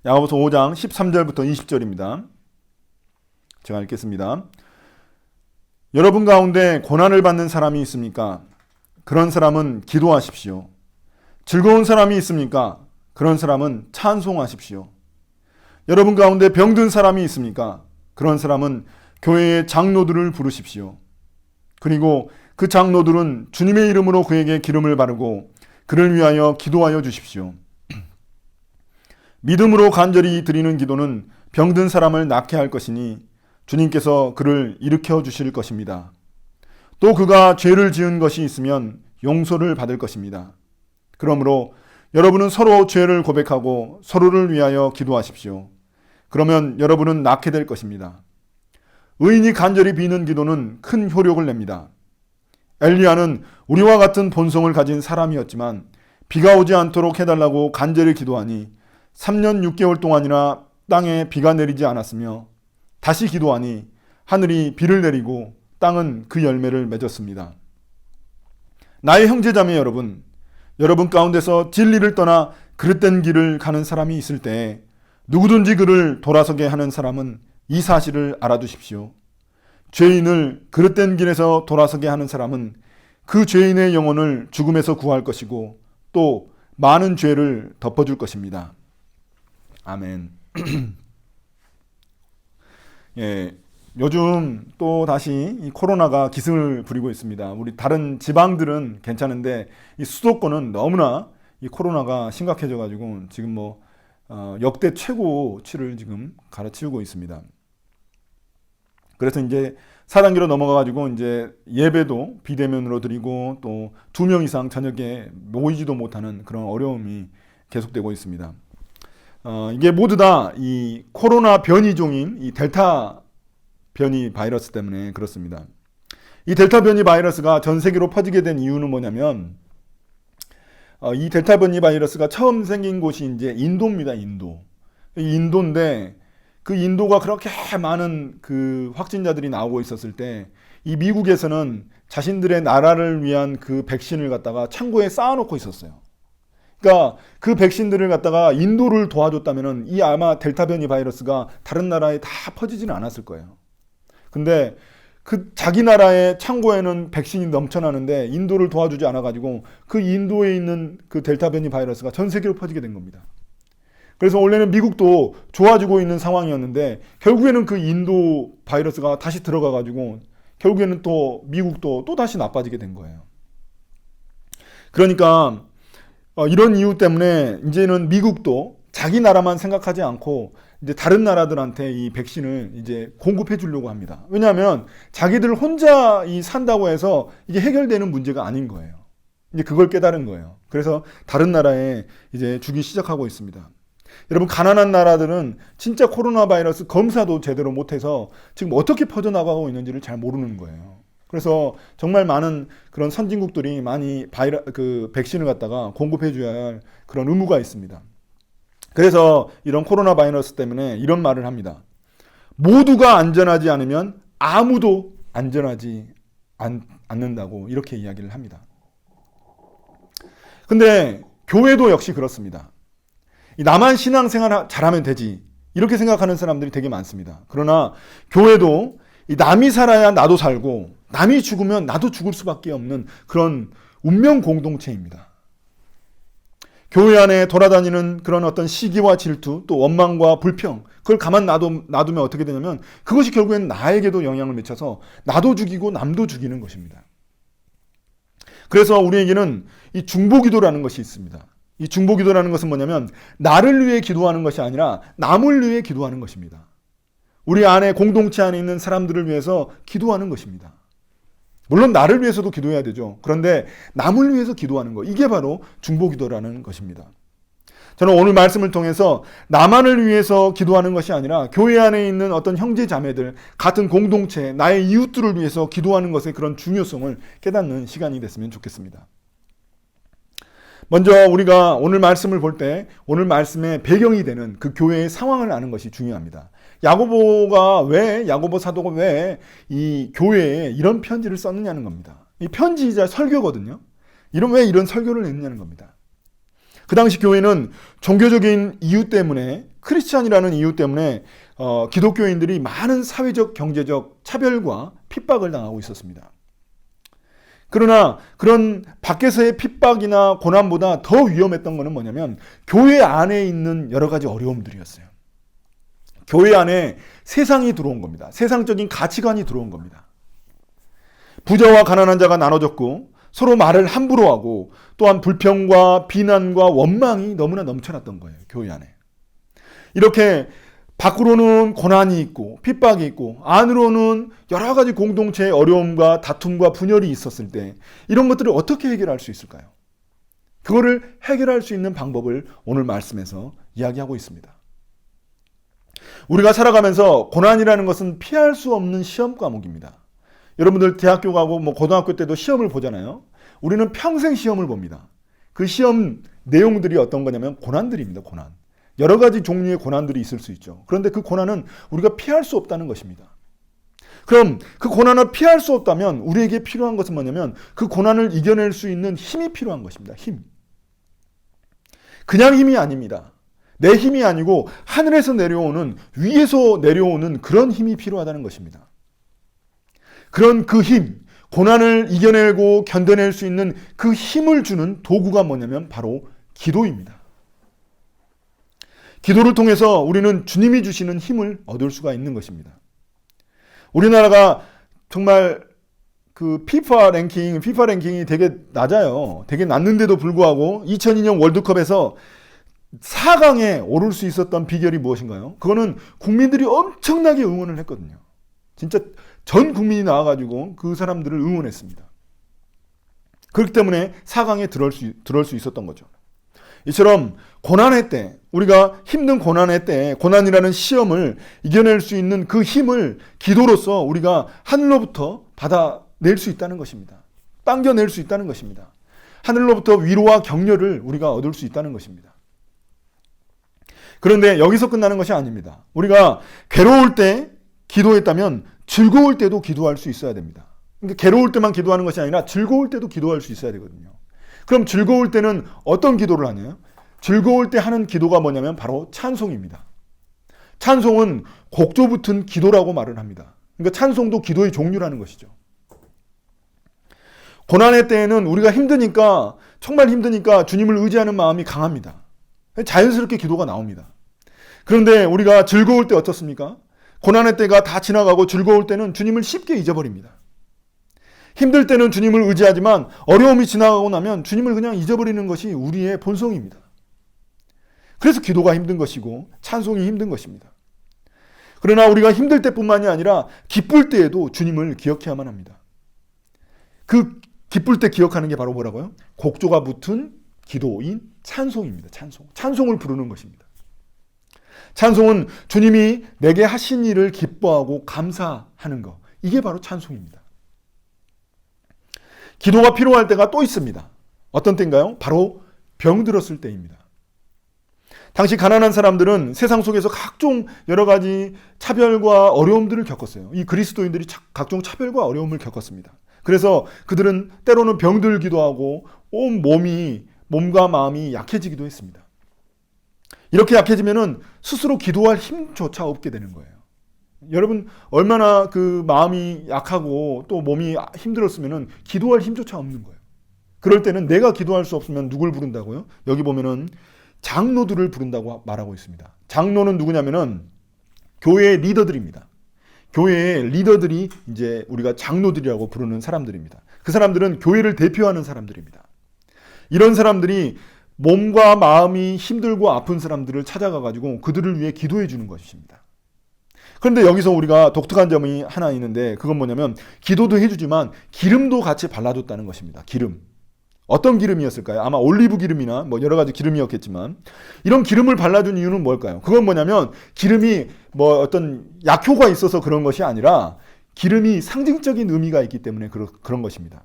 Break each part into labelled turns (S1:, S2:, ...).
S1: 야고보서 5장 13절부터 20절입니다. 제가 읽겠습니다. 여러분 가운데 고난을 받는 사람이 있습니까? 그런 사람은 기도하십시오. 즐거운 사람이 있습니까? 그런 사람은 찬송하십시오. 여러분 가운데 병든 사람이 있습니까? 그런 사람은 교회의 장로들을 부르십시오. 그리고 그 장로들은 주님의 이름으로 그에게 기름을 바르고 그를 위하여 기도하여 주십시오. 믿음으로 간절히 드리는 기도는 병든 사람을 낫게 할 것이니 주님께서 그를 일으켜 주실 것입니다. 또 그가 죄를 지은 것이 있으면 용서를 받을 것입니다. 그러므로 여러분은 서로 죄를 고백하고 서로를 위하여 기도하십시오. 그러면 여러분은 낫게 될 것입니다. 의인이 간절히 비는 기도는 큰 효력을 냅니다. 엘리야는 우리와 같은 본성을 가진 사람이었지만 비가 오지 않도록 해달라고 간절히 기도하니 3년 6개월 동안이나 땅에 비가 내리지 않았으며 다시 기도하니 하늘이 비를 내리고 땅은 그 열매를 맺었습니다. 나의 형제자매 여러분, 여러분 가운데서 진리를 떠나 그릇된 길을 가는 사람이 있을 때 누구든지 그를 돌아서게 하는 사람은 이 사실을 알아두십시오. 죄인을 그릇된 길에서 돌아서게 하는 사람은 그 죄인의 영혼을 죽음에서 구할 것이고 또 많은 죄를 덮어줄 것입니다. 아멘. 예, 요즘 또 다시 이 코로나가 기승을 부리고 있습니다. 우리 다른 지방들은 괜찮은데 이 수도권은 너무나 이 코로나가 심각해져가지고 지금 역대 최고치를 지금 갈아치우고 있습니다. 그래서 이제 4단계로 넘어가가지고 이제 예배도 비대면으로 드리고 또 2명 이상 저녁에 모이지도 못하는 그런 어려움이 계속되고 있습니다. 이게 모두 다 이 코로나 변이종인 이 델타 변이 바이러스 때문에 그렇습니다. 이 델타 변이 바이러스가 전 세계로 퍼지게 된 이유는 뭐냐면 이 델타 변이 바이러스가 처음 생긴 곳이 이제 인도입니다. 인도인데 그 인도가 그렇게 많은 그 확진자들이 나오고 있었을 때 이 미국에서는 자신들의 나라를 위한 그 백신을 갖다가 창고에 쌓아놓고 있었어요. 그러니까 그 백신들을 갖다가 인도를 도와줬다면은 이 아마 델타 변이 바이러스가 다른 나라에 다 퍼지지는 않았을 거예요. 근데 그 자기 나라의 창고에는 백신이 넘쳐나는데 인도를 도와주지 않아가지고 그 인도에 있는 그 델타 변이 바이러스가 전 세계로 퍼지게 된 겁니다. 그래서 원래는 미국도 좋아지고 있는 상황이었는데 결국에는 그 인도 바이러스가 다시 들어가가지고 결국에는 또 미국도 또 다시 나빠지게 된 거예요. 그러니까 이런 이유 때문에 이제는 미국도 자기 나라만 생각하지 않고 이제 다른 나라들한테 이 백신을 이제 공급해 주려고 합니다. 왜냐하면 자기들 혼자 산다고 해서 이게 해결되는 문제가 아닌 거예요. 이제 그걸 깨달은 거예요. 그래서 다른 나라에 이제 주기 시작하고 있습니다. 여러분, 가난한 나라들은 진짜 코로나 바이러스 검사도 제대로 못해서 지금 어떻게 퍼져나가고 있는지를 잘 모르는 거예요. 그래서 정말 많은 그런 선진국들이 많이 그 백신을 갖다가 공급해 줘야 할 그런 의무가 있습니다. 그래서 이런 코로나 바이러스 때문에 이런 말을 합니다. 모두가 안전하지 않으면 아무도 안전하지 않는다고 이렇게 이야기를 합니다. 근데 교회도 역시 그렇습니다. 나만 신앙생활 잘하면 되지 이렇게 생각하는 사람들이 되게 많습니다. 그러나 교회도 남이 살아야 나도 살고 남이 죽으면 나도 죽을 수밖에 없는 그런 운명 공동체입니다. 교회 안에 돌아다니는 그런 어떤 시기와 질투, 또 원망과 불평, 그걸 가만 놔두면 어떻게 되냐면 그것이 결국엔 나에게도 영향을 미쳐서 나도 죽이고 남도 죽이는 것입니다. 그래서 우리에게는 이 중보기도라는 것이 있습니다. 이 중보기도라는 것은 뭐냐면 나를 위해 기도하는 것이 아니라 남을 위해 기도하는 것입니다. 우리 안에 공동체 안에 있는 사람들을 위해서 기도하는 것입니다. 물론 나를 위해서도 기도해야 되죠. 그런데 남을 위해서 기도하는 것, 이게 바로 중보기도라는 것입니다. 저는 오늘 말씀을 통해서 나만을 위해서 기도하는 것이 아니라 교회 안에 있는 어떤 형제 자매들, 같은 공동체, 나의 이웃들을 위해서 기도하는 것의 그런 중요성을 깨닫는 시간이 됐으면 좋겠습니다. 먼저 우리가 오늘 말씀을 볼 때 오늘 말씀의 배경이 되는 그 교회의 상황을 아는 것이 중요합니다. 야고보 사도가 왜 이 교회에 이런 편지를 썼느냐는 겁니다. 이 편지이자 설교거든요. 왜 이런 설교를 했느냐는 겁니다. 그 당시 교회는 종교적인 이유 때문에 크리스찬이라는 이유 때문에 기독교인들이 많은 사회적, 경제적 차별과 핍박을 당하고 있었습니다. 그러나 그런 밖에서의 핍박이나 고난보다 더 위험했던 것은 뭐냐면 교회 안에 있는 여러 가지 어려움들이었어요. 교회 안에 세상이 들어온 겁니다. 세상적인 가치관이 들어온 겁니다. 부자와 가난한 자가 나눠졌고 서로 말을 함부로 하고 또한 불평과 비난과 원망이 너무나 넘쳐났던 거예요. 교회 안에. 이렇게 밖으로는 고난이 있고 핍박이 있고 안으로는 여러 가지 공동체의 어려움과 다툼과 분열이 있었을 때 이런 것들을 어떻게 해결할 수 있을까요? 그거를 해결할 수 있는 방법을 오늘 말씀에서 이야기하고 있습니다. 우리가 살아가면서 고난이라는 것은 피할 수 없는 시험 과목입니다. 여러분들 대학교 가고 고등학교 때도 시험을 보잖아요. 우리는 평생 시험을 봅니다. 그 시험 내용들이 어떤 거냐면 고난들입니다. 고난. 여러 가지 종류의 고난들이 있을 수 있죠. 그런데 그 고난은 우리가 피할 수 없다는 것입니다. 그럼 그 고난을 피할 수 없다면 우리에게 필요한 것은 뭐냐면 그 고난을 이겨낼 수 있는 힘이 필요한 것입니다. 힘. 그냥 힘이 아닙니다. 내 힘이 아니고 하늘에서 내려오는, 위에서 내려오는 그런 힘이 필요하다는 것입니다. 그런 그 힘, 고난을 이겨내고 견뎌낼 수 있는 그 힘을 주는 도구가 뭐냐면 바로 기도입니다. 기도를 통해서 우리는 주님이 주시는 힘을 얻을 수가 있는 것입니다. 우리나라가 정말 그 피파 랭킹이 되게 낮아요. 되게 낮는데도 불구하고 2002년 월드컵에서 4강에 오를 수 있었던 비결이 무엇인가요? 그거는 국민들이 엄청나게 응원을 했거든요. 진짜 전 국민이 나와가지고 그 사람들을 응원했습니다. 그렇기 때문에 4강에 들어올 수 있었던 거죠. 이처럼 고난의 때, 우리가 힘든 고난의 때, 고난이라는 시험을 이겨낼 수 있는 그 힘을 기도로서 우리가 하늘로부터 받아낼 수 있다는 것입니다. 당겨낼 수 있다는 것입니다. 하늘로부터 위로와 격려를 우리가 얻을 수 있다는 것입니다. 그런데 여기서 끝나는 것이 아닙니다. 우리가 괴로울 때 기도했다면 즐거울 때도 기도할 수 있어야 됩니다. 그러니까 괴로울 때만 기도하는 것이 아니라 즐거울 때도 기도할 수 있어야 되거든요. 그럼 즐거울 때는 어떤 기도를 하냐요? 즐거울 때 하는 기도가 뭐냐면 바로 찬송입니다. 찬송은 곡조 붙은 기도라고 말을 합니다. 그러니까 찬송도 기도의 종류라는 것이죠. 고난의 때에는 우리가 힘드니까, 정말 힘드니까 주님을 의지하는 마음이 강합니다. 자연스럽게 기도가 나옵니다. 그런데 우리가 즐거울 때 어떻습니까? 고난의 때가 다 지나가고 즐거울 때는 주님을 쉽게 잊어버립니다. 힘들 때는 주님을 의지하지만 어려움이 지나가고 나면 주님을 그냥 잊어버리는 것이 우리의 본성입니다. 그래서 기도가 힘든 것이고 찬송이 힘든 것입니다. 그러나 우리가 힘들 때뿐만이 아니라 기쁠 때에도 주님을 기억해야만 합니다. 그 기쁠 때 기억하는 게 바로 뭐라고요? 곡조가 붙은 기도인 찬송입니다. 찬송을 부르는 것입니다. 찬송은 주님이 내게 하신 일을 기뻐하고 감사하는 것. 이게 바로 찬송입니다. 기도가 필요할 때가 또 있습니다. 어떤 때인가요? 바로 병들었을 때입니다. 당시 가난한 사람들은 세상 속에서 각종 여러 가지 차별과 어려움들을 겪었어요. 이 그리스도인들이 각종 차별과 어려움을 겪었습니다. 그래서 그들은 때로는 병들기도 하고 온 몸과 마음이 약해지기도 했습니다. 이렇게 약해지면은 스스로 기도할 힘조차 없게 되는 거예요. 여러분 얼마나 그 마음이 약하고 또 몸이 힘들었으면은 기도할 힘조차 없는 거예요. 그럴 때는 내가 기도할 수 없으면 누굴 부른다고요? 여기 보면은 장로들을 부른다고 말하고 있습니다. 장로는 누구냐면은 교회의 리더들입니다. 교회의 리더들이 이제 우리가 장로들이라고 부르는 사람들입니다. 그 사람들은 교회를 대표하는 사람들입니다. 이런 사람들이 몸과 마음이 힘들고 아픈 사람들을 찾아가 가지고 그들을 위해 기도해 주는 것입니다. 그런데 여기서 우리가 독특한 점이 하나 있는데 그건 뭐냐면 기도도 해주지만 기름도 같이 발라줬다는 것입니다. 기름. 어떤 기름이었을까요? 아마 올리브 기름이나 뭐 여러 가지 기름이었겠지만 이런 기름을 발라준 이유는 뭘까요? 그건 뭐냐면 기름이 뭐 어떤 약효가 있어서 그런 것이 아니라 기름이 상징적인 의미가 있기 때문에 그런 것입니다.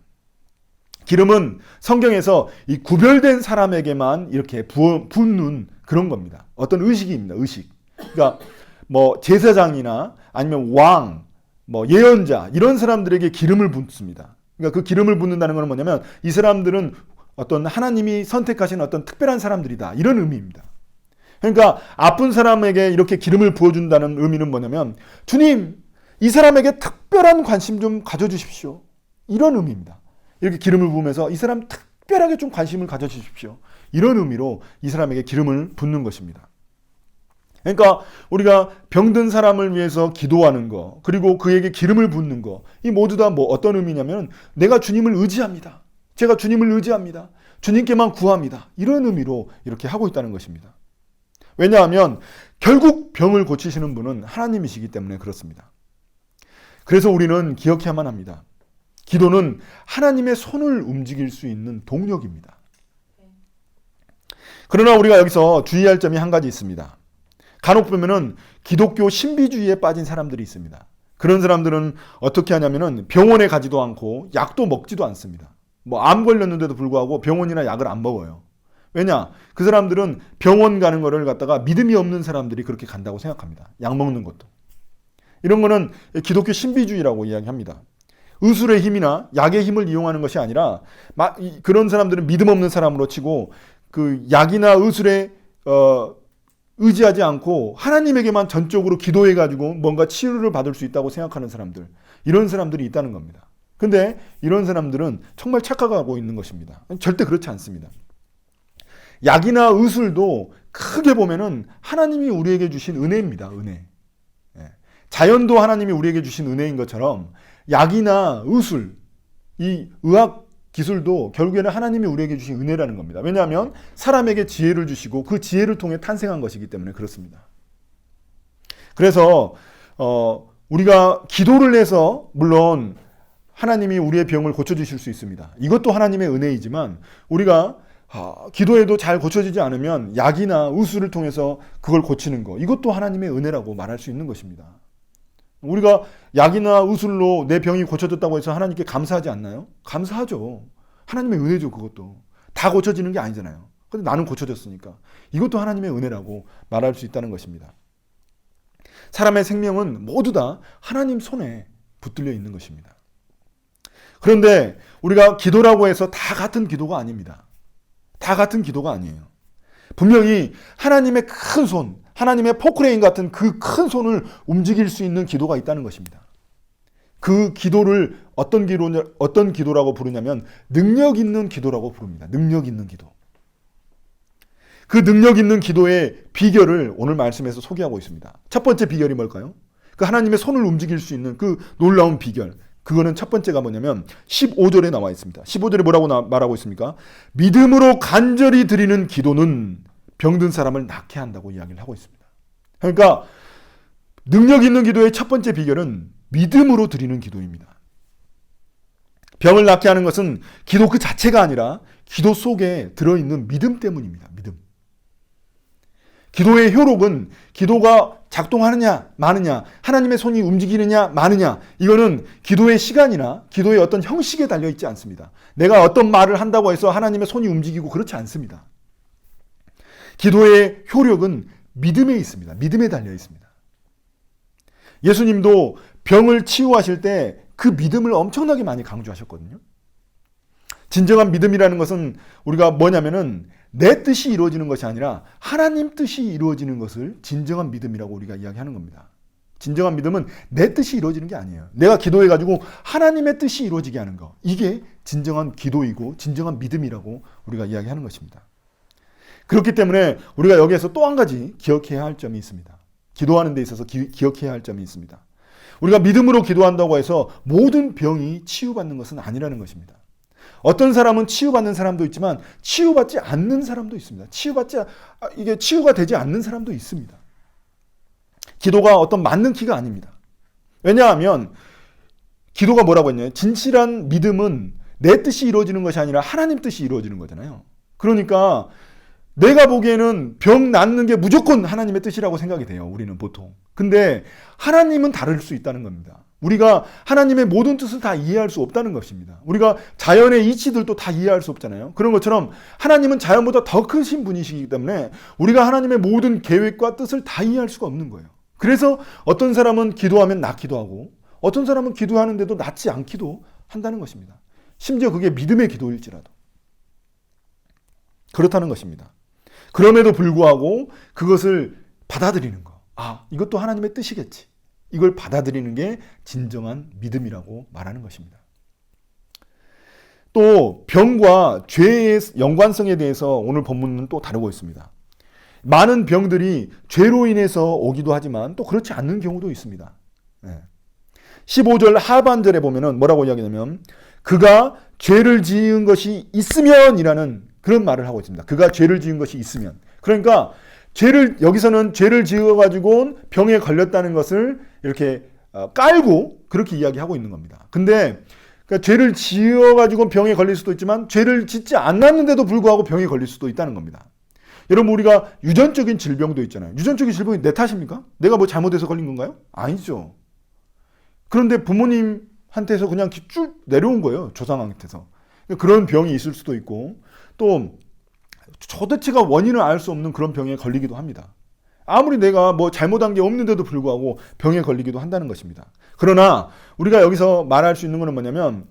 S1: 기름은 성경에서 이 구별된 사람에게만 이렇게 붓는 그런 겁니다. 어떤 의식입니다. 의식. 그러니까 뭐 제사장이나 아니면 왕, 뭐 예언자 이런 사람들에게 기름을 붓습니다. 그러니까 그 기름을 붓는다는 것은 뭐냐면 이 사람들은 어떤 하나님이 선택하신 어떤 특별한 사람들이다. 이런 의미입니다. 그러니까 아픈 사람에게 이렇게 기름을 부어준다는 의미는 뭐냐면 주님, 이 사람에게 특별한 관심 좀 가져주십시오. 이런 의미입니다. 이렇게 기름을 부으면서 이 사람 특별하게 좀 관심을 가져주십시오. 이런 의미로 이 사람에게 기름을 붓는 것입니다. 그러니까 우리가 병든 사람을 위해서 기도하는 거, 그리고 그에게 기름을 붓는 거, 이 모두 다 뭐 어떤 의미냐면 내가 주님을 의지합니다. 제가 주님을 의지합니다. 주님께만 구합니다. 이런 의미로 이렇게 하고 있다는 것입니다. 왜냐하면 결국 병을 고치시는 분은 하나님이시기 때문에 그렇습니다. 그래서 우리는 기억해야만 합니다. 기도는 하나님의 손을 움직일 수 있는 동력입니다. 그러나 우리가 여기서 주의할 점이 한 가지 있습니다. 간혹 보면은 기독교 신비주의에 빠진 사람들이 있습니다. 그런 사람들은 어떻게 하냐면은 병원에 가지도 않고 약도 먹지도 않습니다. 뭐 암 걸렸는데도 불구하고 병원이나 약을 안 먹어요. 왜냐? 그 사람들은 병원 가는 거를 갖다가 믿음이 없는 사람들이 그렇게 간다고 생각합니다. 약 먹는 것도. 이런 거는 기독교 신비주의라고 이야기합니다. 의술의 힘이나 약의 힘을 이용하는 것이 아니라 그런 사람들은 믿음 없는 사람으로 치고 그 약이나 의술에 의지하지 않고 하나님에게만 전적으로 기도해가지고 뭔가 치유를 받을 수 있다고 생각하는 사람들, 이런 사람들이 있다는 겁니다. 근데 이런 사람들은 정말 착각하고 있는 것입니다. 절대 그렇지 않습니다. 약이나 의술도 크게 보면은 하나님이 우리에게 주신 은혜입니다. 은혜. 자연도 하나님이 우리에게 주신 은혜인 것처럼 약이나 의술, 이 의학 기술도 결국에는 하나님이 우리에게 주신 은혜라는 겁니다. 왜냐하면 사람에게 지혜를 주시고 그 지혜를 통해 탄생한 것이기 때문에 그렇습니다. 그래서 우리가 기도를 해서 물론 하나님이 우리의 병을 고쳐주실 수 있습니다. 이것도 하나님의 은혜이지만 우리가 기도해도 잘 고쳐지지 않으면 약이나 의술을 통해서 그걸 고치는 거, 이것도 하나님의 은혜라고 말할 수 있는 것입니다. 우리가 약이나 의술로 내 병이 고쳐졌다고 해서 하나님께 감사하지 않나요? 감사하죠. 하나님의 은혜죠. 그것도 다 고쳐지는 게 아니잖아요. 근데 나는 고쳐졌으니까 이것도 하나님의 은혜라고 말할 수 있다는 것입니다. 사람의 생명은 모두 다 하나님 손에 붙들려 있는 것입니다. 그런데 우리가 기도라고 해서 다 같은 기도가 아닙니다. 다 같은 기도가 아니에요. 분명히 하나님의 큰 손, 하나님의 포크레인 같은 그 큰 손을 움직일 수 있는 기도가 있다는 것입니다. 그 기도를 어떤 기도라고 부르냐면 능력 있는 기도라고 부릅니다. 능력 있는 기도. 그 능력 있는 기도의 비결을 오늘 말씀에서 소개하고 있습니다. 첫 번째 비결이 뭘까요? 그 하나님의 손을 움직일 수 있는 그 놀라운 비결. 그거는 첫 번째가 뭐냐면 15절에 나와 있습니다. 15절에 뭐라고 말하고 있습니까? 믿음으로 간절히 드리는 기도는 병든 사람을 낫게 한다고 이야기를 하고 있습니다. 그러니까 능력 있는 기도의 첫 번째 비결은 믿음으로 드리는 기도입니다. 병을 낫게 하는 것은 기도 그 자체가 아니라 기도 속에 들어있는 믿음 때문입니다. 믿음. 기도의 효력은 기도가 작동하느냐 마느냐, 하나님의 손이 움직이느냐 마느냐, 이거는 기도의 시간이나 기도의 어떤 형식에 달려있지 않습니다. 내가 어떤 말을 한다고 해서 하나님의 손이 움직이고 그렇지 않습니다. 기도의 효력은 믿음에 있습니다. 믿음에 달려 있습니다. 예수님도 병을 치유하실 때 그 믿음을 엄청나게 많이 강조하셨거든요. 진정한 믿음이라는 것은 우리가 뭐냐면은 내 뜻이 이루어지는 것이 아니라 하나님 뜻이 이루어지는 것을 진정한 믿음이라고 우리가 이야기하는 겁니다. 진정한 믿음은 내 뜻이 이루어지는 게 아니에요. 내가 기도해가지고 하나님의 뜻이 이루어지게 하는 거, 이게 진정한 기도이고 진정한 믿음이라고 우리가 이야기하는 것입니다. 그렇기 때문에 우리가 여기에서 또 한 가지 기억해야 할 점이 있습니다. 기도하는 데 있어서 기억해야 할 점이 있습니다. 우리가 믿음으로 기도한다고 해서 모든 병이 치유받는 것은 아니라는 것입니다. 어떤 사람은 치유받는 사람도 있지만 치유받지 않는 사람도 있습니다. 이게 치유가 되지 않는 사람도 있습니다. 기도가 어떤 맞는 키가 아닙니다. 왜냐하면 기도가 뭐라고 했냐면 진실한 믿음은 내 뜻이 이루어지는 것이 아니라 하나님 뜻이 이루어지는 거잖아요. 그러니까 내가 보기에는 병 낫는 게 무조건 하나님의 뜻이라고 생각이 돼요. 우리는 보통. 근데 하나님은 다를 수 있다는 겁니다. 우리가 하나님의 모든 뜻을 다 이해할 수 없다는 것입니다. 우리가 자연의 이치들도 다 이해할 수 없잖아요. 그런 것처럼 하나님은 자연보다 더 크신 분이시기 때문에 우리가 하나님의 모든 계획과 뜻을 다 이해할 수가 없는 거예요. 그래서 어떤 사람은 기도하면 낫기도 하고 어떤 사람은 기도하는데도 낫지 않기도 한다는 것입니다. 심지어 그게 믿음의 기도일지라도. 그렇다는 것입니다. 그럼에도 불구하고 그것을 받아들이는 거. 아, 이것도 하나님의 뜻이겠지. 이걸 받아들이는 게 진정한 믿음이라고 말하는 것입니다. 또 병과 죄의 연관성에 대해서 오늘 본문은 또 다루고 있습니다. 많은 병들이 죄로 인해서 오기도 하지만 또 그렇지 않는 경우도 있습니다. 15절 하반절에 보면은 뭐라고 이야기하냐면 그가 죄를 지은 것이 있으면이라는 그런 말을 하고 있습니다. 그가 죄를 지은 것이 있으면. 그러니까 여기서는 죄를 지어가지고 병에 걸렸다는 것을 이렇게 깔고 그렇게 이야기하고 있는 겁니다. 근데 그러니까 죄를 지어가지고 병에 걸릴 수도 있지만 죄를 짓지 않았는데도 불구하고 병에 걸릴 수도 있다는 겁니다. 여러분, 우리가 유전적인 질병도 있잖아요. 유전적인 질병이 내 탓입니까? 내가 뭐 잘못해서 걸린 건가요? 아니죠. 그런데 부모님한테서 그냥 쭉 내려온 거예요. 조상한테서. 그런 병이 있을 수도 있고 또 도대체가 원인을 알 수 없는 그런 병에 걸리기도 합니다. 아무리 내가 뭐 잘못한 게 없는데도 불구하고 병에 걸리기도 한다는 것입니다. 그러나 우리가 여기서 말할 수 있는 것은 뭐냐면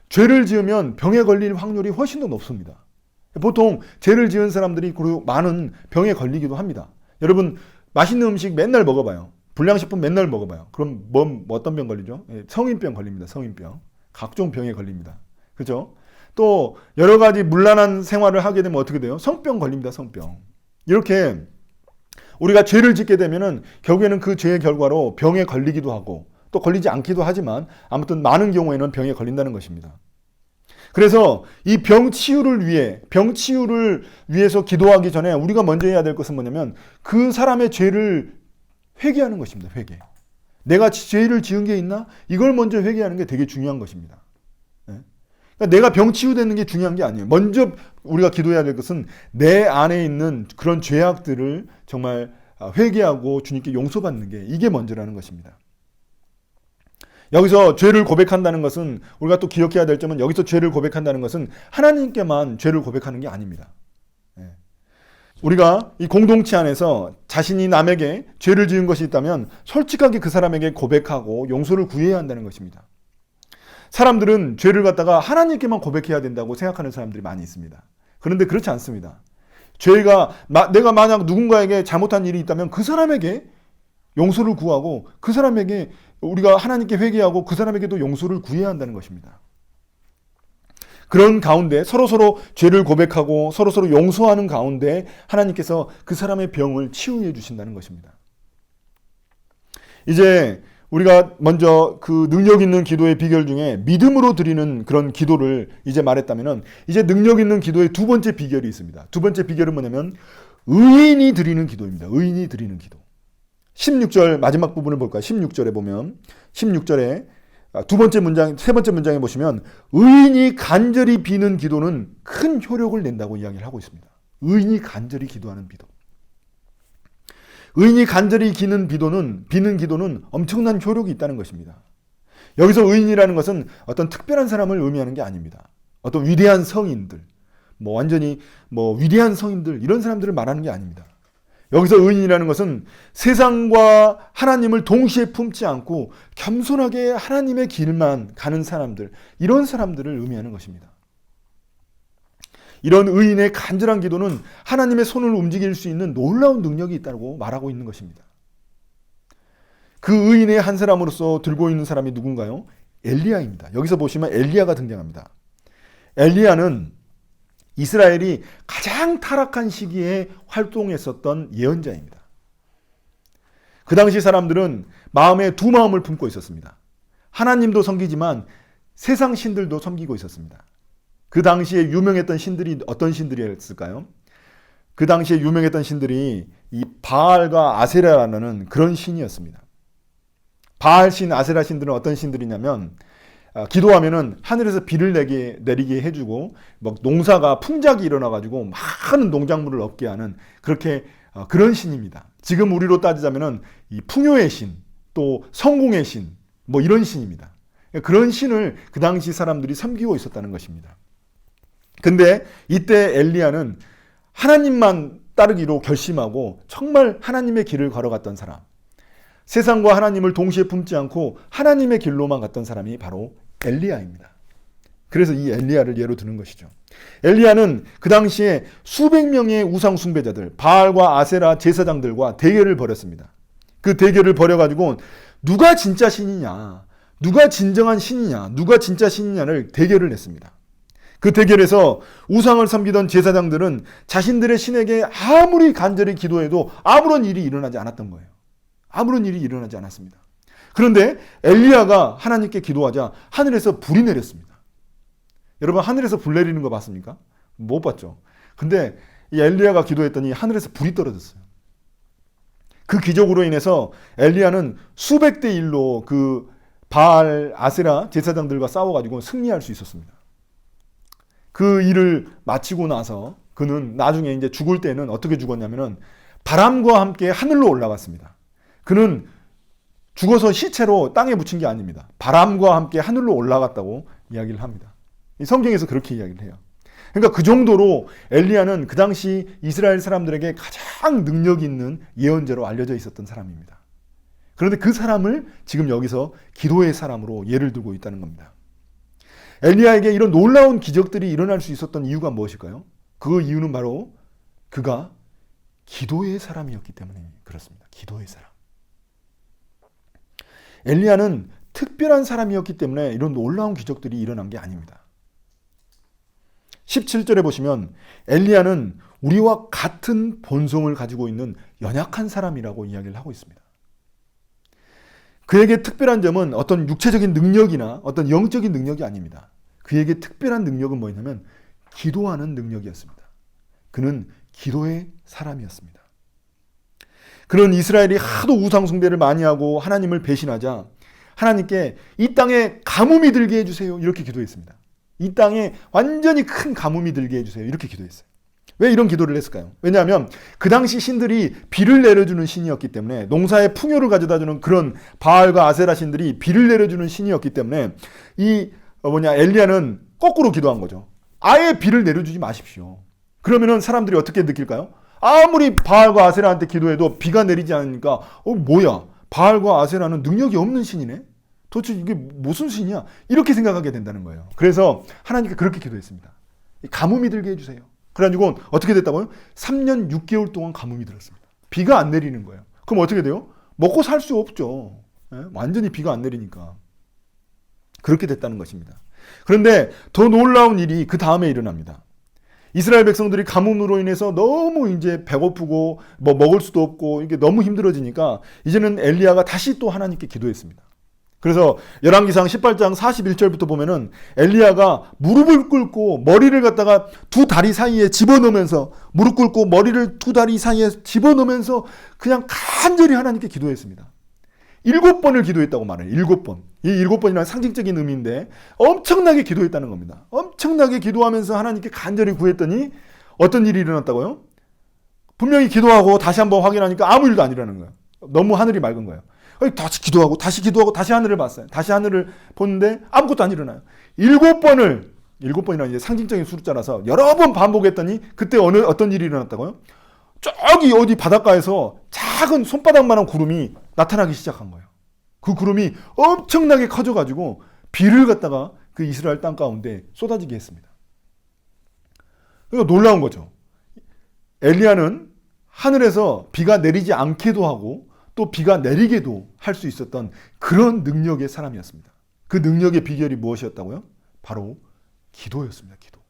S1: 죄를 지으면 병에 걸릴 확률이 훨씬 더 높습니다. 보통 죄를 지은 사람들이 그리고 많은 병에 걸리기도 합니다. 여러분, 맛있는 음식 맨날 먹어봐요. 불량식품 맨날 먹어봐요. 그럼 어떤 병 걸리죠? 성인병 걸립니다. 성인병. 각종 병에 걸립니다. 그죠? 또 여러 가지 문란한 생활을 하게 되면 어떻게 돼요? 성병 걸립니다. 성병. 이렇게 우리가 죄를 짓게 되면은 결국에는 그 죄의 결과로 병에 걸리기도 하고 또 걸리지 않기도 하지만 아무튼 많은 경우에는 병에 걸린다는 것입니다. 그래서 이 병 치유를 위해서 기도하기 전에 우리가 먼저 해야 될 것은 뭐냐면 그 사람의 죄를 회개하는 것입니다. 회개. 내가 죄를 지은 게 있나? 이걸 먼저 회개하는 게 되게 중요한 것입니다. 그러니까 내가 병 치유되는 게 중요한 게 아니에요. 먼저 우리가 기도해야 될 것은 내 안에 있는 그런 죄악들을 정말 회개하고 주님께 용서받는 게 이게 먼저라는 것입니다. 여기서 죄를 고백한다는 것은 우리가 또 기억해야 될 점은 여기서 죄를 고백한다는 것은 하나님께만 죄를 고백하는 게 아닙니다. 우리가 이 공동체 안에서 자신이 남에게 죄를 지은 것이 있다면 솔직하게 그 사람에게 고백하고 용서를 구해야 한다는 것입니다. 사람들은 죄를 갖다가 하나님께만 고백해야 된다고 생각하는 사람들이 많이 있습니다. 그런데 그렇지 않습니다. 내가 만약 누군가에게 잘못한 일이 있다면 그 사람에게 용서를 구하고 그 사람에게 우리가 하나님께 회개하고 그 사람에게도 용서를 구해야 한다는 것입니다. 그런 가운데 서로서로 죄를 고백하고 서로서로 용서하는 가운데 하나님께서 그 사람의 병을 치유해 주신다는 것입니다. 이제 우리가 먼저 그 능력 있는 기도의 비결 중에 믿음으로 드리는 그런 기도를 이제 말했다면은 이제 능력 있는 기도의 두 번째 비결이 있습니다. 두 번째 비결은 뭐냐면 의인이 드리는 기도입니다. 의인이 드리는 기도. 16절 마지막 부분을 볼까요? 16절에 보면 16절에 세 번째 문장에 보시면 의인이 간절히 비는 기도는 큰 효력을 낸다고 이야기를 하고 있습니다. 의인이 간절히 기도하는 기도. 의인이 간절히 비는 기도는 엄청난 효력이 있다는 것입니다. 여기서 의인이라는 것은 어떤 특별한 사람을 의미하는 게 아닙니다. 어떤 위대한 성인들, 완전히 위대한 성인들 이런 사람들을 말하는 게 아닙니다. 여기서 의인이라는 것은 세상과 하나님을 동시에 품지 않고 겸손하게 하나님의 길만 가는 사람들, 이런 사람들을 의미하는 것입니다. 이런 의인의 간절한 기도는 하나님의 손을 움직일 수 있는 놀라운 능력이 있다고 말하고 있는 것입니다. 그 의인의 한 사람으로서 들고 있는 사람이 누군가요? 엘리야입니다. 여기서 보시면 엘리야가 등장합니다. 엘리야는 이스라엘이 가장 타락한 시기에 활동했었던 예언자입니다. 그 당시 사람들은 마음에 두 마음을 품고 있었습니다. 하나님도 섬기지만 세상 신들도 섬기고 있었습니다. 그 당시에 유명했던 신들이 어떤 신들이었을까요? 그 당시에 유명했던 신들이 이 바알과 아세라라는 그런 신이었습니다. 바알 신, 아세라 신들은 어떤 신들이냐면 기도하면은 하늘에서 비를 내리게 해주고 농사가 풍작이 일어나가지고 많은 농작물을 얻게 하는 그런 신입니다. 지금 우리로 따지자면은 이 풍요의 신, 또 성공의 신, 이런 신입니다. 그런 신을 그 당시 사람들이 섬기고 있었다는 것입니다. 근데 이때 엘리야는 하나님만 따르기로 결심하고 정말 하나님의 길을 걸어갔던 사람, 세상과 하나님을 동시에 품지 않고 하나님의 길로만 갔던 사람이 바로 엘리야입니다. 그래서 이 엘리야를 예로 드는 것이죠. 엘리야는 그 당시에 수백 명의 우상 숭배자들, 바알과 아세라 제사장들과 대결을 벌였습니다. 그 대결을 벌여가지고 누가 진짜 신이냐, 누가 진정한 신이냐, 누가 진짜 신이냐를 대결을 했습니다. 그 대결에서 우상을 섬기던 제사장들은 자신들의 신에게 아무리 간절히 기도해도 아무런 일이 일어나지 않았던 거예요. 아무런 일이 일어나지 않았습니다. 그런데 엘리야가 하나님께 기도하자 하늘에서 불이 내렸습니다. 여러분, 하늘에서 불 내리는 거 봤습니까? 못 봤죠. 근데 이 엘리야가 기도했더니 하늘에서 불이 떨어졌어요. 그 기적으로 인해서 엘리야는 수백 대 1로 그 바알 아세라 제사장들과 싸워가지고 승리할 수 있었습니다. 그 일을 마치고 나서 그는 나중에 이제 죽을 때는 어떻게 죽었냐면은 바람과 함께 하늘로 올라갔습니다. 그는 죽어서 시체로 땅에 묻힌 게 아닙니다. 바람과 함께 하늘로 올라갔다고 이야기를 합니다. 이 성경에서 그렇게 이야기를 해요. 그러니까 그 정도로 엘리야는 그 당시 이스라엘 사람들에게 가장 능력 있는 예언자로 알려져 있었던 사람입니다. 그런데 그 사람을 지금 여기서 기도의 사람으로 예를 들고 있다는 겁니다. 엘리야에게 이런 놀라운 기적들이 일어날 수 있었던 이유가 무엇일까요? 그 이유는 바로 그가 기도의 사람이었기 때문에 그렇습니다. 기도의 사람. 엘리야는 특별한 사람이었기 때문에 이런 놀라운 기적들이 일어난 게 아닙니다. 17절에 보시면 엘리야는 우리와 같은 본성을 가지고 있는 연약한 사람이라고 이야기를 하고 있습니다. 그에게 특별한 점은 어떤 육체적인 능력이나 어떤 영적인 능력이 아닙니다. 그에게 특별한 능력은 뭐냐면 기도하는 능력이었습니다. 그는 기도의 사람이었습니다. 그런 이스라엘이 하도 우상 숭배를 많이 하고 하나님을 배신하자 하나님께 이 땅에 가뭄이 들게 해주세요. 이렇게 기도했습니다. 이 땅에 완전히 큰 가뭄이 들게 해주세요. 이렇게 기도했어요. 왜 이런 기도를 했을까요? 왜냐하면 그 당시 신들이 비를 내려주는 신이었기 때문에, 농사의 풍요를 가져다주는 그런 바알과 아세라 신들이 비를 내려주는 신이었기 때문에 엘리야는 거꾸로 기도한 거죠. 아예 비를 내려주지 마십시오. 그러면은 사람들이 어떻게 느낄까요? 아무리 바알과 아세라한테 기도해도 비가 내리지 않으니까 뭐야, 바알과 아세라는 능력이 없는 신이네? 도대체 이게 무슨 신이야? 이렇게 생각하게 된다는 거예요. 그래서 하나님께 그렇게 기도했습니다. 가뭄이 들게 해주세요. 그래가지고 어떻게 됐다고요? 3년 6개월 동안 가뭄이 들었습니다. 비가 안 내리는 거예요. 그럼 어떻게 돼요? 먹고 살 수 없죠. 완전히 비가 안 내리니까. 그렇게 됐다는 것입니다. 그런데 더 놀라운 일이 그 다음에 일어납니다. 이스라엘 백성들이 가뭄으로 인해서 너무 이제 배고프고 먹을 수도 없고 이게 너무 힘들어지니까 이제는 엘리야가 다시 또 하나님께 기도했습니다. 그래서 열왕기상 18장 41절부터 보면은 엘리야가 무릎을 꿇고 머리를 갖다가 두 다리 사이에 집어넣으면서, 무릎 꿇고 머리를 두 다리 사이에 집어넣으면서 그냥 간절히 하나님께 기도했습니다. 7번을 기도했다고 말해요. 7번. 이 7번이라는 상징적인 의미인데 엄청나게 기도했다는 겁니다. 엄청나게 기도하면서 하나님께 간절히 구했더니 어떤 일이 일어났다고요? 분명히 기도하고 다시 한번 확인하니까 아무 일도 안 일어나는 거예요. 너무 하늘이 맑은 거예요. 다시 기도하고 다시 하늘을 봤어요. 다시 하늘을 보는데 아무것도 안 일어나요. 7번이라는 이제 상징적인 숫자라서 여러 번 반복했더니 그때 어떤 일이 일어났다고요? 저기 어디 바닷가에서 작은 손바닥만한 구름이 나타나기 시작한 거예요. 그 구름이 엄청나게 커져가지고 비를 갖다가 그 이스라엘 땅 가운데 쏟아지게 했습니다. 그러니까 놀라운 거죠. 엘리야는 하늘에서 비가 내리지 않게도 하고 또 비가 내리게도 할 수 있었던 그런 능력의 사람이었습니다. 그 능력의 비결이 무엇이었다고요? 바로 기도였습니다. 기도.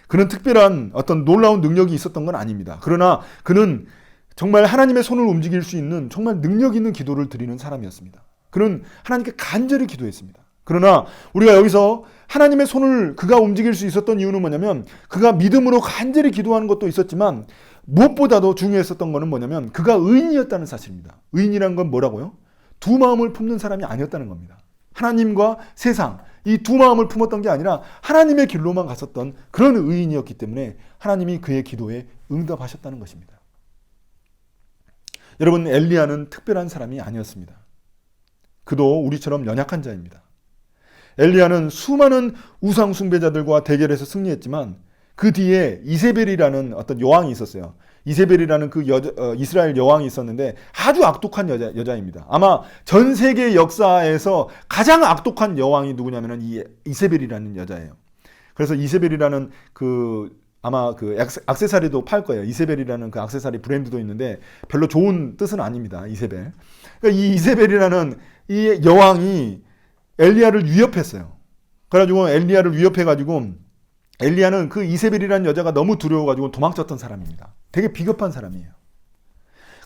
S1: 그는 특별한 어떤 놀라운 능력이 있었던 건 아닙니다. 그러나 그는 정말 하나님의 손을 움직일 수 있는 정말 능력 있는 기도를 드리는 사람이었습니다. 그는 하나님께 간절히 기도했습니다. 그러나 우리가 여기서 하나님의 손을 그가 움직일 수 있었던 이유는 뭐냐면 그가 믿음으로 간절히 기도하는 것도 있었지만 무엇보다도 중요했었던 것은 뭐냐면 그가 의인이었다는 사실입니다. 의인이란 건 뭐라고요? 두 마음을 품는 사람이 아니었다는 겁니다. 하나님과 세상, 이 두 마음을 품었던 게 아니라 하나님의 길로만 갔었던 그런 의인이었기 때문에 하나님이 그의 기도에 응답하셨다는 것입니다. 여러분, 엘리야는 특별한 사람이 아니었습니다. 그도 우리처럼 연약한 자입니다. 엘리야는 수많은 우상 숭배자들과 대결해서 승리했지만 그 뒤에 이세벨이라는 어떤 여왕이 있었어요. 이세벨이라는 그 이스라엘 여왕이 있었는데 아주 악독한 여자입니다. 아마 전 세계 역사에서 가장 악독한 여왕이 누구냐면은 이 이세벨이라는 여자예요. 그래서 이세벨이라는 아마 액세서리도 팔 거예요. 이세벨이라는 그 액세서리 브랜드도 있는데 별로 좋은 뜻은 아닙니다. 이세벨. 그러니까 이 이세벨이라는 이 여왕이 엘리야를 위협했어요. 그래가지고 엘리야를 위협해가지고 엘리야는 그 이세벨이라는 여자가 너무 두려워가지고 도망쳤던 사람입니다. 되게 비겁한 사람이에요.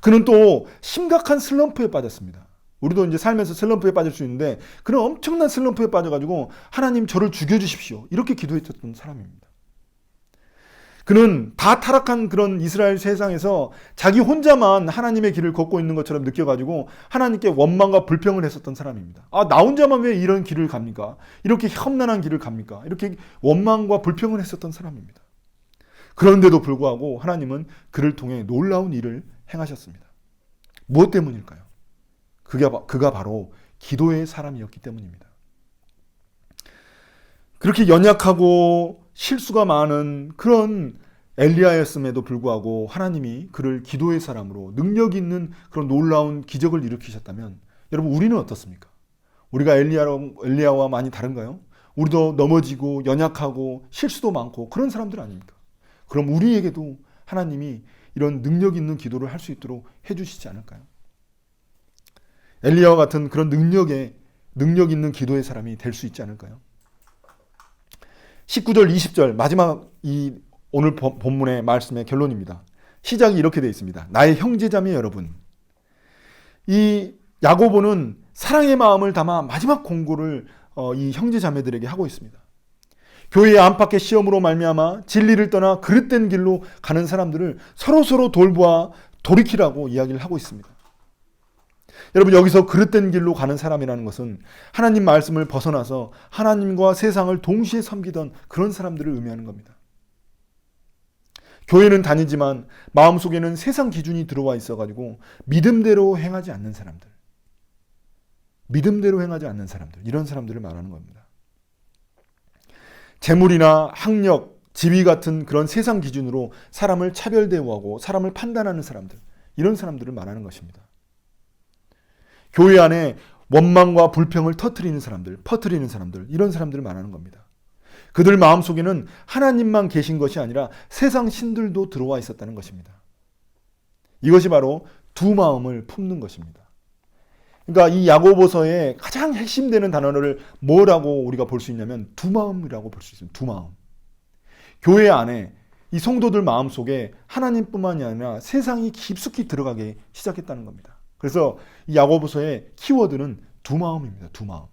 S1: 그는 또 심각한 슬럼프에 빠졌습니다. 우리도 이제 살면서 슬럼프에 빠질 수 있는데 그는 엄청난 슬럼프에 빠져가지고 하나님 저를 죽여주십시오. 이렇게 기도했던 사람입니다. 그는 다 타락한 그런 이스라엘 세상에서 자기 혼자만 하나님의 길을 걷고 있는 것처럼 느껴가지고 하나님께 원망과 불평을 했었던 사람입니다. 아, 나 혼자만 왜 이런 길을 갑니까? 이렇게 험난한 길을 갑니까? 이렇게 원망과 불평을 했었던 사람입니다. 그런데도 불구하고 하나님은 그를 통해 놀라운 일을 행하셨습니다. 무엇 때문일까요? 그가 바로 기도의 사람이었기 때문입니다. 그렇게 연약하고 실수가 많은 그런 엘리야였음에도 불구하고 하나님이 그를 기도의 사람으로 능력 있는 그런 놀라운 기적을 일으키셨다면 여러분 우리는 어떻습니까? 우리가 엘리야와 많이 다른가요? 우리도 넘어지고 연약하고 실수도 많고 그런 사람들 아닙니까? 그럼 우리에게도 하나님이 이런 능력 있는 기도를 할 수 있도록 해주시지 않을까요? 엘리야와 같은 그런 능력 있는 기도의 사람이 될 수 있지 않을까요? 19절, 20절 마지막 이 오늘 본문의 말씀의 결론입니다. 시작이 이렇게 되어 있습니다. 나의 형제자매 여러분. 이 야고보는 사랑의 마음을 담아 마지막 공고를 이 형제자매들에게 하고 있습니다. 교회의 안팎의 시험으로 말미암아 진리를 떠나 그릇된 길로 가는 사람들을 서로 돌보아 돌이키라고 이야기를 하고 있습니다. 여러분 여기서 그릇된 길로 가는 사람이라는 것은 하나님 말씀을 벗어나서 하나님과 세상을 동시에 섬기던 그런 사람들을 의미하는 겁니다. 교회는 다니지만 마음속에는 세상 기준이 들어와 있어가지고 믿음대로 행하지 않는 사람들, 이런 사람들을 말하는 겁니다. 재물이나 학력, 지위 같은 그런 세상 기준으로 사람을 차별 대우하고 사람을 판단하는 사람들, 이런 사람들을 말하는 것입니다. 교회 안에 원망과 불평을 퍼뜨리는 사람들, 이런 사람들을 말하는 겁니다. 그들 마음속에는 하나님만 계신 것이 아니라 세상 신들도 들어와 있었다는 것입니다. 이것이 바로 두 마음을 품는 것입니다. 그러니까 이 야고보서의 가장 핵심되는 단어를 뭐라고 우리가 볼 수 있냐면 두 마음이라고 볼 수 있습니다. 두 마음. 교회 안에 이 성도들 마음속에 하나님뿐만이 아니라 세상이 깊숙이 들어가게 시작했다는 겁니다. 그래서 이 야고보서의 키워드는 두 마음입니다. 두 마음.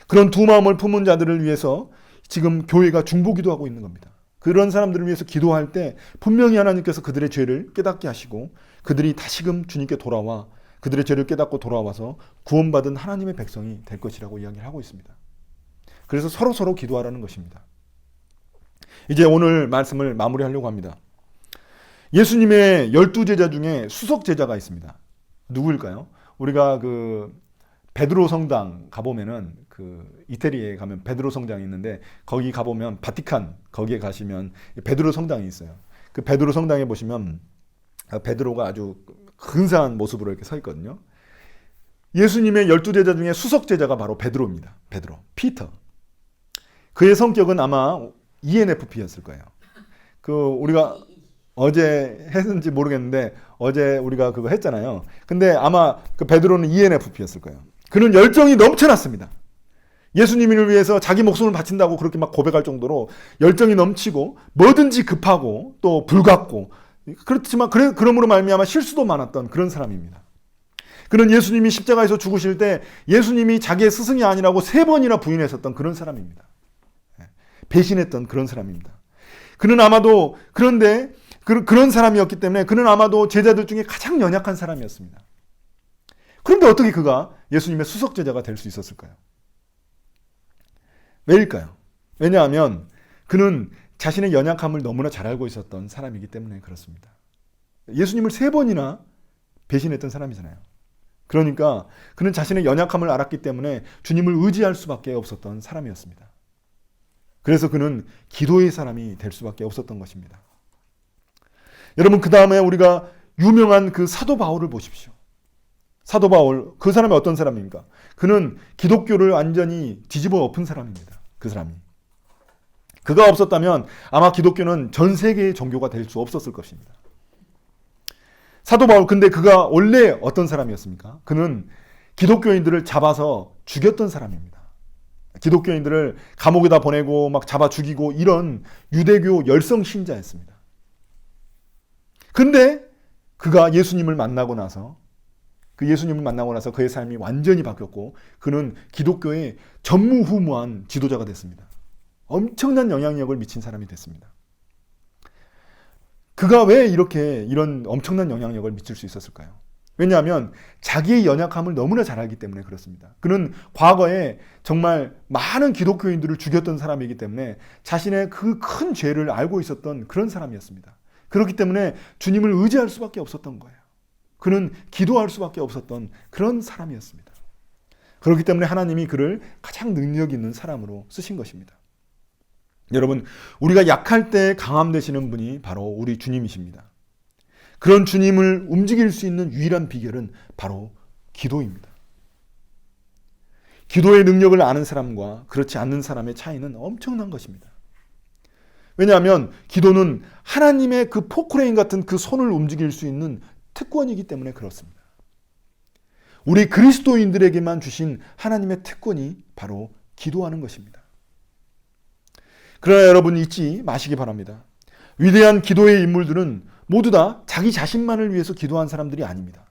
S1: 그런 두 마음을 품은 자들을 위해서 지금 교회가 중보기도 하고 있는 겁니다. 그런 사람들을 위해서 기도할 때 분명히 하나님께서 그들의 죄를 깨닫게 하시고 그들이 다시금 주님께 돌아와 그들의 죄를 깨닫고 돌아와서 구원받은 하나님의 백성이 될 것이라고 이야기를 하고 있습니다. 그래서 서로 기도하라는 것입니다. 이제 오늘 말씀을 마무리하려고 합니다. 예수님의 12제자 중에 수석 제자가 있습니다. 누구일까요? 우리가 베드로 성당 가보면은 이태리에 가면 베드로 성당이 있는데 거기 가보면 바티칸 거기에 가시면 베드로 성당이 있어요. 그 베드로 성당에 보시면 베드로가 아주 근사한 모습으로 이렇게 서 있거든요. 예수님의 12제자 중에 수석 제자가 바로 베드로입니다. 피터. 그의 성격은 아마 ENFP였을 거예요. 우리가 어제 했는지 모르겠는데 어제 우리가 그거 했잖아요. 근데 아마 베드로는 ENFP였을 거예요. 그는 열정이 넘쳐났습니다. 예수님을 위해서 자기 목숨을 바친다고 그렇게 막 고백할 정도로 열정이 넘치고 뭐든지 급하고 또 불같고 그렇지만 그러므로 말미암아 실수도 많았던 그런 사람입니다. 그는 예수님이 십자가에서 죽으실 때 예수님이 자기의 스승이 아니라고 3번이나 부인했었던 그런 사람입니다. 배신했던 그런 사람입니다. 그는 아마도 그런데 그런 사람이었기 때문에 그는 아마도 제자들 중에 가장 연약한 사람이었습니다. 그런데 어떻게 그가 예수님의 수석 제자가 될 수 있었을까요? 왜일까요? 왜냐하면 그는 자신의 연약함을 너무나 잘 알고 있었던 사람이기 때문에 그렇습니다. 예수님을 3번이나 배신했던 사람이잖아요. 그러니까 그는 자신의 연약함을 알았기 때문에 주님을 의지할 수밖에 없었던 사람이었습니다. 그래서 그는 기도의 사람이 될 수밖에 없었던 것입니다. 여러분, 그 다음에 우리가 유명한 그 사도 바울을 보십시오. 사도 바울, 그 사람이 어떤 사람입니까? 그는 기독교를 완전히 뒤집어 엎은 사람입니다. 그 사람이. 그가 없었다면 아마 기독교는 전 세계의 종교가 될 수 없었을 것입니다. 사도 바울, 근데 그가 원래 어떤 사람이었습니까? 그는 기독교인들을 잡아서 죽였던 사람입니다. 기독교인들을 감옥에다 보내고 막 잡아 죽이고 이런 유대교 열성 신자였습니다. 근데 그가 예수님을 만나고 나서 그의 삶이 완전히 바뀌었고 그는 기독교의 전무후무한 지도자가 됐습니다. 엄청난 영향력을 미친 사람이 됐습니다. 그가 왜 이런 엄청난 영향력을 미칠 수 있었을까요? 왜냐하면 자기의 연약함을 너무나 잘 알기 때문에 그렇습니다. 그는 과거에 정말 많은 기독교인들을 죽였던 사람이기 때문에 자신의 그 큰 죄를 알고 있었던 그런 사람이었습니다. 그렇기 때문에 주님을 의지할 수밖에 없었던 거예요. 그는 기도할 수밖에 없었던 그런 사람이었습니다. 그렇기 때문에 하나님이 그를 가장 능력 있는 사람으로 쓰신 것입니다. 여러분, 우리가 약할 때 강함 되시는 분이 바로 우리 주님이십니다. 그런 주님을 움직일 수 있는 유일한 비결은 바로 기도입니다. 기도의 능력을 아는 사람과 그렇지 않는 사람의 차이는 엄청난 것입니다. 왜냐하면 기도는 하나님의 그 포크레인 같은 그 손을 움직일 수 있는 특권이기 때문에 그렇습니다. 우리 그리스도인들에게만 주신 하나님의 특권이 바로 기도하는 것입니다. 그러나 여러분 잊지 마시기 바랍니다. 위대한 기도의 인물들은 모두 다 자기 자신만을 위해서 기도한 사람들이 아닙니다.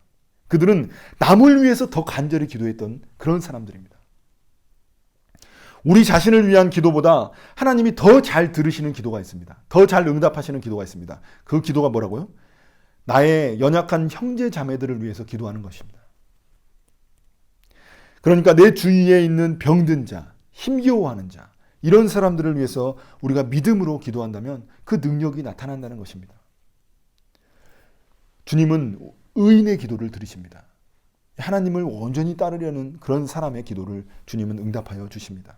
S1: 그들은 남을 위해서 더 간절히 기도했던 그런 사람들입니다. 우리 자신을 위한 기도보다 하나님이 더 잘 들으시는 기도가 있습니다. 더 잘 응답하시는 기도가 있습니다. 그 기도가 뭐라고요? 나의 연약한 형제 자매들을 위해서 기도하는 것입니다. 그러니까 내 주위에 있는 병든 자, 힘겨워하는 자, 이런 사람들을 위해서 우리가 믿음으로 기도한다면 그 능력이 나타난다는 것입니다. 주님은 의인의 기도를 들으십니다. 하나님을 온전히 따르려는 그런 사람의 기도를 주님은 응답하여 주십니다.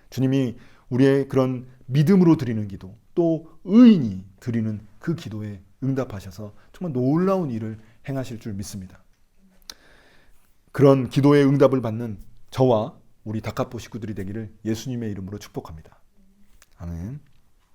S1: 주님이 우리의 그런 믿음으로 드리는 기도, 또 의인이 드리는 그 기도에 응답하셔서 정말 놀라운 일을 행하실 줄 믿습니다. 그런 기도의 응답을 받는 저와 우리 다카포 식구들이 되기를 예수님의 이름으로 축복합니다. 아멘.